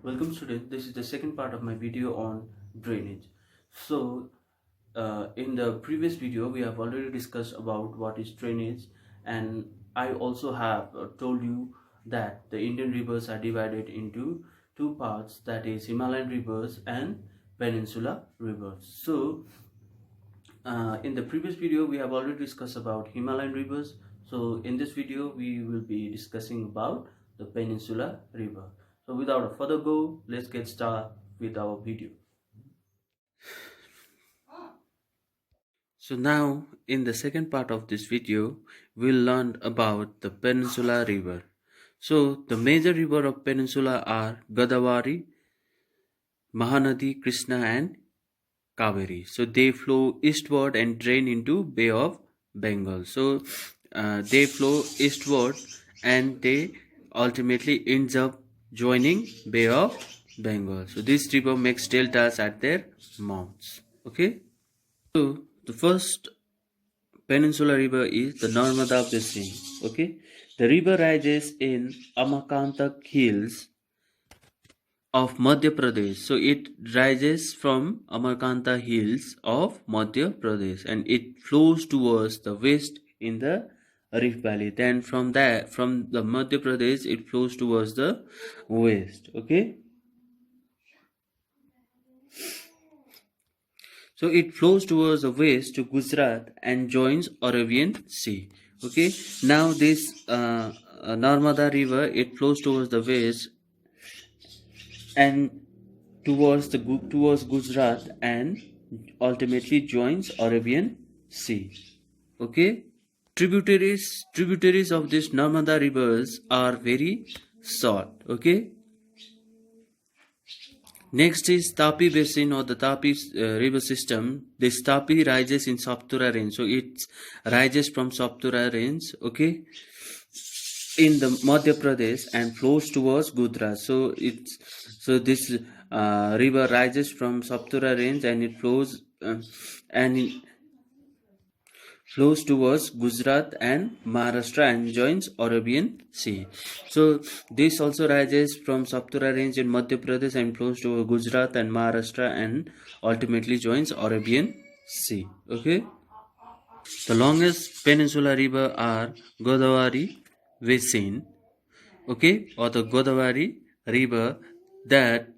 Welcome students, this is the second part of my video on drainage. In the previous video we have already discussed about what is drainage, and I also have told you that the Indian rivers are divided into two parts, that is Himalayan rivers and Peninsula rivers. In the previous video we have already discussed about Himalayan rivers. So in this video we will be discussing about the Peninsula river. So without a further go, let's get started with our video. So now in the second part of this video, we'll learn about the Peninsula river. So the major river of Peninsula are Godavari, Mahanadi, Krishna and Kaveri. So they flow eastward and drain into Bay of Bengal. So they flow eastward and they ultimately ends up joining Bay of Bengal. So this river makes deltas at their mouths. Okay. So the first Peninsula river is the Narmada Basin. Okay. The river rises in Amakantak Hills of Madhya Pradesh. So it rises from Amarkanta Hills of Madhya Pradesh and it flows towards the west in the Rift Valley. Then from the Madhya Pradesh it flows towards the west. Okay. So it flows towards the west to Gujarat and joins Arabian Sea. Okay. Now this Narmada river, it flows towards the west and towards Gujarat and ultimately joins Arabian Sea. Okay. Tributaries of this Narmada rivers are very short. Okay. Next is Tapi Basin or the Tapi river system. This Tapi rises in Saptura range. So it rises from Saptura range, okay, in the Madhya Pradesh and flows towards Gujarat. So this river rises from Saptura range and it flows flows towards Gujarat and Maharashtra and joins Arabian Sea. So this also rises from Saptura range in Madhya Pradesh and flows to Gujarat and Maharashtra and ultimately joins Arabian Sea. Okay. The longest peninsula river are Godavari Basin, okay, or the Godavari river that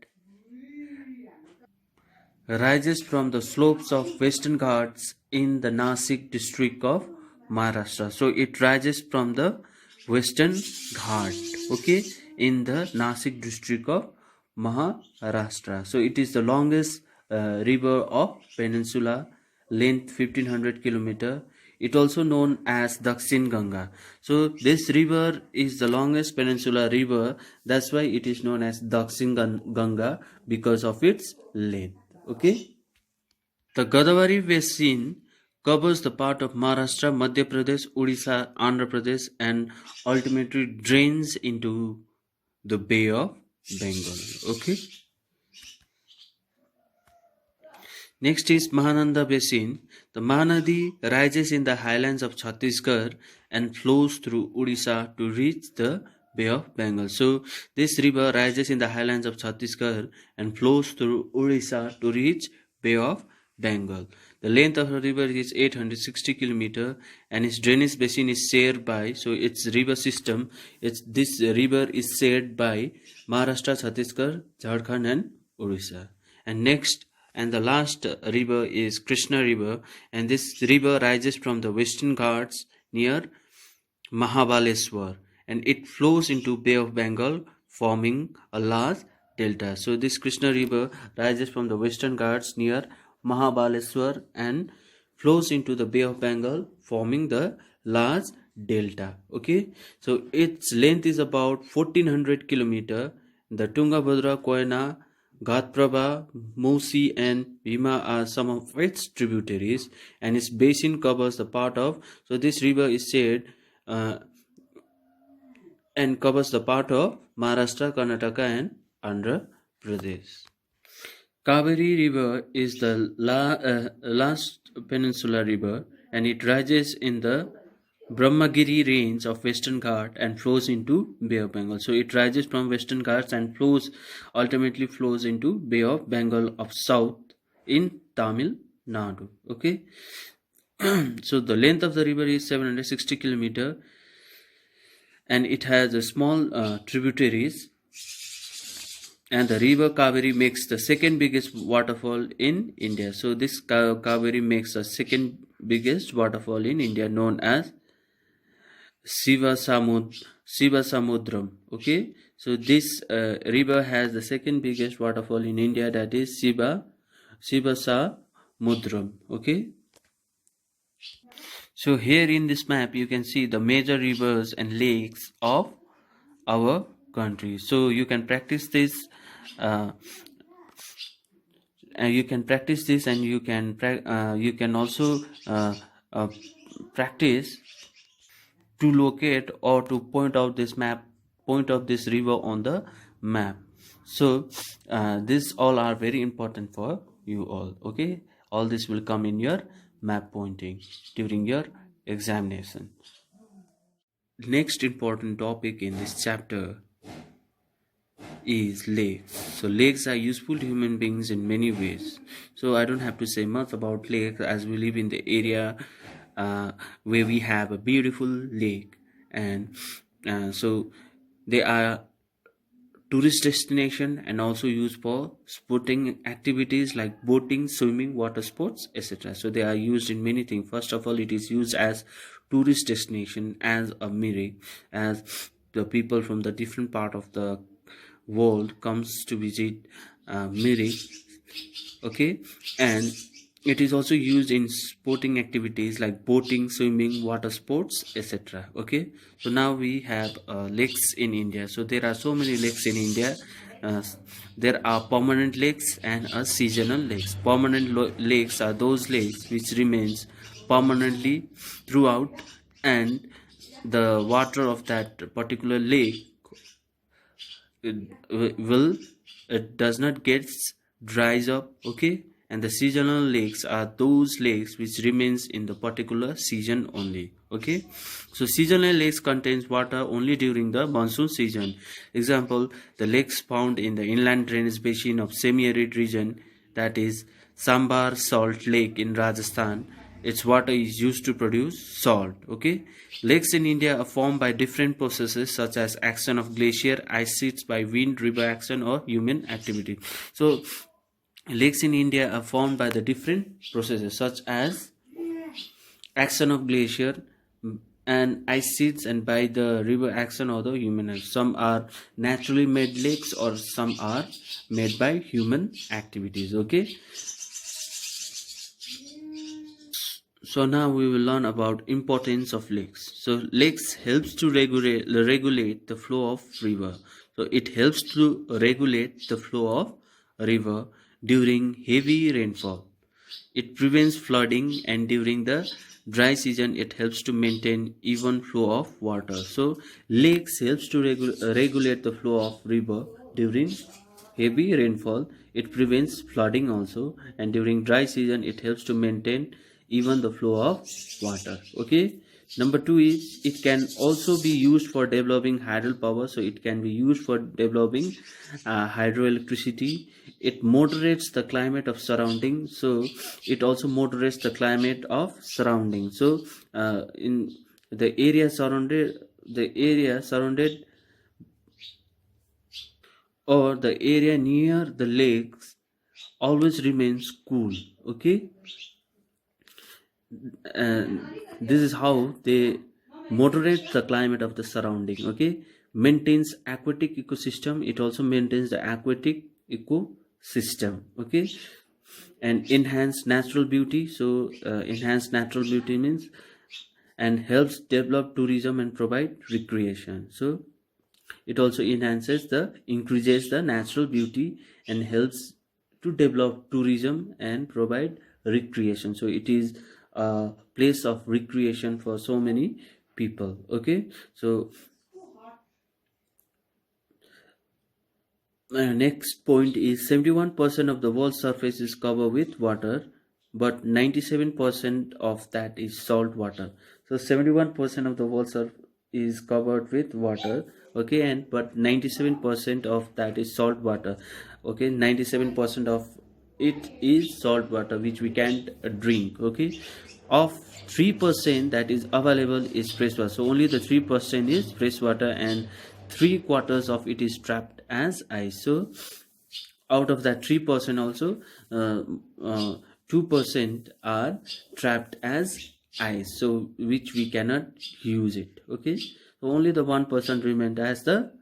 rises from the slopes of Western Ghats in the Nasik district of Maharashtra. So it rises from the Western Ghat, okay, in the Nasik district of Maharashtra. So it is the longest river of peninsula, length 1500 kilometer. It also known as Dakshin Ganga. So this river is the longest peninsula river. That's why it is known as Dakshin Ganga, because of its length. Okay. The Godavari Basin covers the part of Maharashtra, Madhya Pradesh, Odisha, Andhra Pradesh and ultimately drains into the Bay of Bengal. Okay. Next is Mahananda Basin. The Mahanadi rises in the highlands of Chhattisgarh and flows through Odisha to reach the Bay of Bengal. So this river rises in the highlands of Chhattisgarh and flows through Odisha to reach Bay of Bengal. The length of the river is 860 km and its drainage basin is shared by, so its river system, this river is shared by Maharashtra, Chhattisgarh, Jharkhand and Odisha. And next and the last river is Krishna river, and this river rises from the Western Ghats near Mahabaleshwar and it flows into Bay of Bengal forming a large delta. So this Krishna river rises from the Western Ghats near Mahabaleshwar and flows into the Bay of Bengal forming the large delta. Okay, so its length is about 1400 km. The Tungabhadra, Koyna, Ghatprabha, Musi and Bhima are some of its tributaries and its basin covers the part of, so this river is shared and covers the part of Maharashtra, Karnataka and Andhra Pradesh. Kaveri river is the last peninsula river and it rises in the Brahmagiri range of Western Ghat and flows into Bay of Bengal. So it rises from Western Ghats and ultimately flows into Bay of Bengal of South in Tamil Nadu. Okay. So the length of the river is 760 kilometer, and it has a small tributaries, and the river Kaveri makes the second biggest waterfall in India. So this Kaveri makes the second biggest waterfall in India, known as Sivasamudram. Okay, so this river has the second biggest waterfall in India, that is Sivasamudram. Okay, so here in this map you can see the major rivers and lakes of our country. So you can practice this. And you can practice this, and you can also practice to locate or to point out this river on the map. So this all are very important for you all. Okay, all this will come in your map pointing during your examination. Next important topic in this chapter is lakes. So lakes are useful to human beings in many ways. So I don't have to say much about lakes, as we live in the area where we have a beautiful lake, and so they are tourist destination and also used for sporting activities like boating, swimming, water sports, etc. So they are used in many things. First of all, it is used as tourist destination, as a mirror, as the people from the different part of the world comes to visit Miri. Okay, and it is also used in sporting activities like boating, swimming, water sports, etc. Okay, so now we have lakes in India. So there are so many lakes in India. There are permanent lakes and seasonal lakes. Permanent lakes are those lakes which remains permanently throughout, and the water of that particular lake it does not get dries up. Okay, and the seasonal lakes are those lakes which remains in the particular season only. Okay, so seasonal lakes contains water only during the monsoon season. Example, the lakes found in the inland drainage basin of semi-arid region, that is Sambar Salt Lake in Rajasthan. Its water is used to produce salt. Okay, lakes in India are formed by different processes such as action of glacier, ice sheets by wind, river action, or human activity. So lakes in India are formed by the different processes such as action of glacier and ice sheets, and by the river action or the human action. Some are naturally made lakes, or some are made by human activities. Okay, so now we will learn about importance of lakes. So lakes helps to regulate the flow of river. So it helps to regulate the flow of river during heavy rainfall. It prevents flooding, and during the dry season it helps to maintain even flow of water. So lakes helps to regulate the flow of river during heavy rainfall. It prevents flooding also, and during dry season it helps to maintain even the flow of water. Okay, number 2 is it can also be used for developing hydropower. So it can be used for developing hydroelectricity. It moderates the climate of surrounding. So it also moderates the climate of surrounding. So in the area surrounded or the area near the lakes always remains cool. Okay, and this is how they moderate the climate of the surrounding. Okay, maintains aquatic ecosystem. It also maintains the aquatic ecosystem. Okay, and enhance natural beauty. So enhance natural beauty means and helps develop tourism and provide recreation. So it also increases the natural beauty and helps to develop tourism and provide recreation. So it is a place of recreation for so many people. Okay, so next point is 71% of the world's surface is covered with water, but 97% of that is salt water. So 71% of the world surface is covered with water, okay, and but 97% of that is salt water, okay. 97% of it is salt water which we can't drink, okay. Of 3% that is available is fresh water, so only the 3% is fresh water, and 3/4 of it is trapped as ice. So out of that 3% also, uh, uh, 2% are trapped as ice, so which we cannot use it, okay. So only the 1% remained as the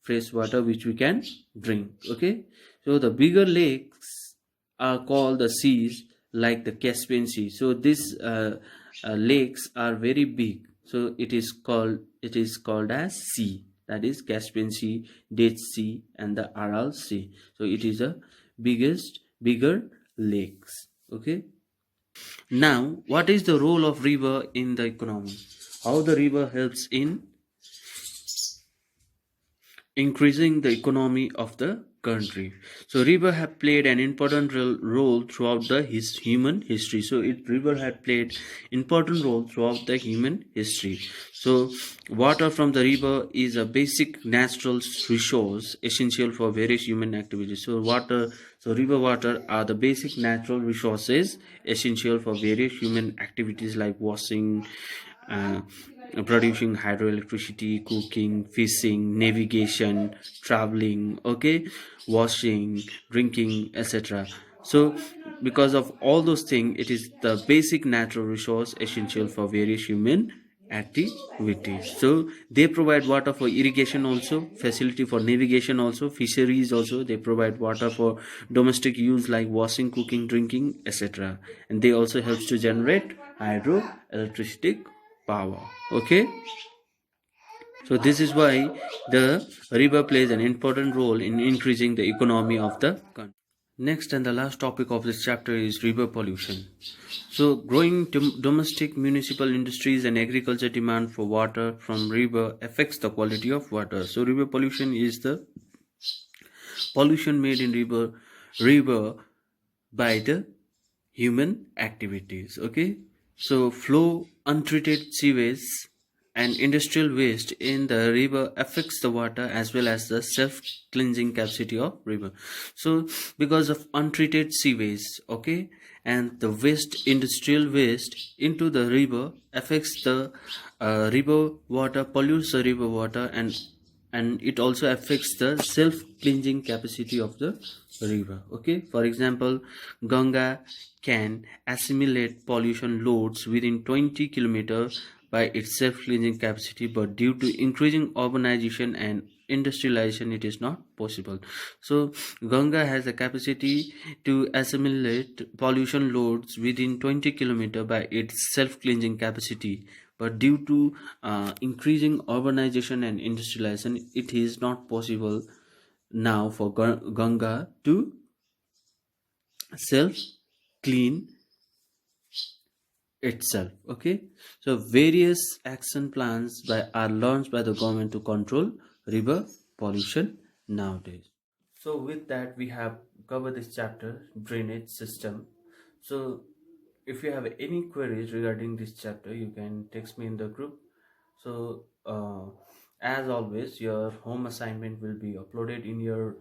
fresh water which we can drink, okay. So the bigger lakes are called the seas, like the Caspian Sea. So these lakes are very big, so it is called as sea, that is Caspian Sea, Dead Sea, and the Aral Sea. So it is the bigger lakes, okay. Now, what is the role of river in the economy? How the river helps in increasing the economy of the country? So river have played an important role throughout the human history. So river had played important role throughout the human history. So water from the river is a basic natural resource essential for various human activities. So river water are the basic natural resources essential for various human activities like washing, uh, producing hydroelectricity, cooking, fishing, navigation, traveling, okay, washing, drinking, etc. So because of all those things, it is the basic natural resource essential for various human activities. So they provide water for irrigation also, facility for navigation also, fisheries also. They provide water for domestic use like washing, cooking, drinking, etc. And they also helps to generate hydroelectricity power, okay. So this is why the river plays an important role in increasing the economy of the country. Next and the last topic of this chapter is river pollution. So growing domestic, municipal, industries and agriculture demand for water from river affects the quality of water. So river pollution is the pollution made in river by the human activities, okay. So flow, untreated sewage and industrial waste in the river affects the water as well as the self cleansing capacity of river. So because of untreated sewage, okay, and the waste, industrial waste into the river affects the river water, pollutes the river water, and it also affects the self cleansing capacity of the river, okay. For example, Ganga can assimilate pollution loads within 20 kilometers by its self cleansing capacity, but due to increasing urbanization and industrialization it is not possible. So Ganga has the capacity to assimilate pollution loads within 20 kilometers by its self cleansing capacity, but due to increasing urbanization and industrialization it is not possible now for Ganga to self clean itself, okay. So various action plans are launched by the government to control river pollution nowadays. So with that we have covered this chapter, drainage system. So if you have any queries regarding this chapter you can text me in the group. So as always your home assignment will be uploaded in your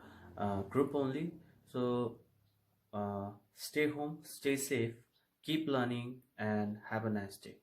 group only. So stay home, stay safe, keep learning, and have a nice day.